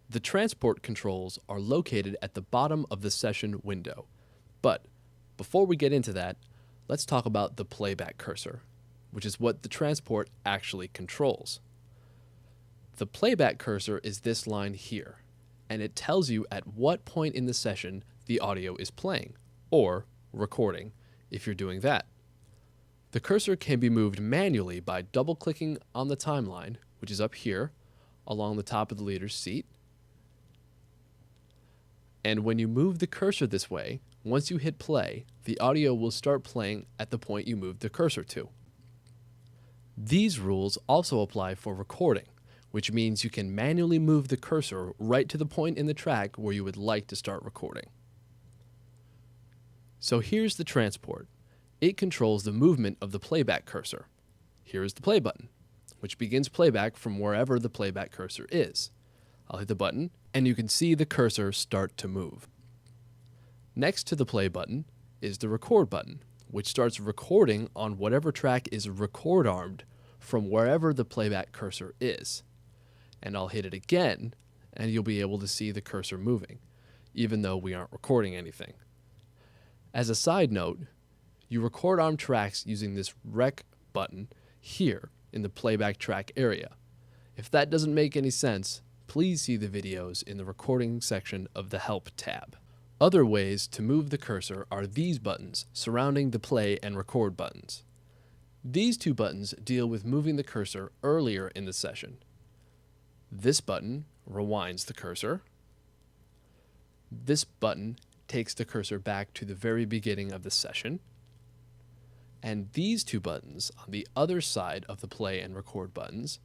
The transport controls are located at the bottom of the session window. But before we get into that, let's talk about the playback cursor, which is what the transport actually controls. The playback cursor is this line here, and it tells you at what point in the session the audio is playing, or recording, if you're doing that. The cursor can be moved manually by double-clicking on the timeline, which is up here, along the top of the leader's seat. And when you move the cursor this way, once you hit play, the audio will start playing at the point you moved the cursor to. These rules also apply for recording, which means you can manually move the cursor right to the point in the track where you would like to start recording. So here's the transport. It controls the movement of the playback cursor. Here is the play button, which begins playback from wherever the playback cursor is. I'll hit the button, and you can see the cursor start to move. Next to the play button is the record button, which starts recording on whatever track is record armed from wherever the playback cursor is. And I'll hit it again, and you'll be able to see the cursor moving, even though we aren't recording anything. As a side note, you record arm tracks using this rec button here in the playback track area. If that doesn't make any sense, please see the videos in the recording section of the Help tab. Other ways to move the cursor are these buttons surrounding the play and record buttons. These two buttons deal with moving the cursor earlier in the session. This button rewinds the cursor. This button takes the cursor back to the very beginning of the session. And these two buttons on the other side of the play and record buttons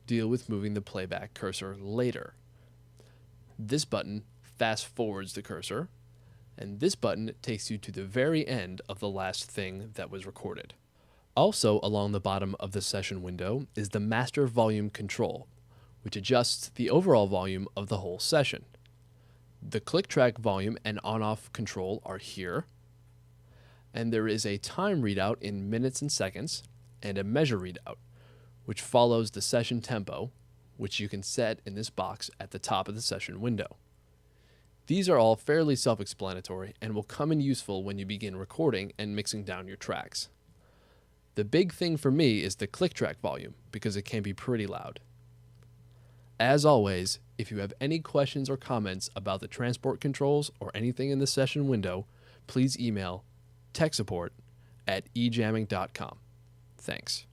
deal with moving the playback cursor later. This button fast forwards the cursor, and this button takes you to the very end of the last thing that was recorded. Also along the bottom of the session window is the master volume control, which adjusts the overall volume of the whole session. The click track volume and on-off control are here, and there is a time readout in minutes and seconds and a measure readout, which follows the session tempo, which you can set in this box at the top of the session window. These are all fairly self-explanatory and will come in useful when you begin recording and mixing down your tracks. The big thing for me is the click track volume, because it can be pretty loud. As always, if you have any questions or comments about the transport controls or anything in the session window, please email techsupport@ejamming.com. Thanks.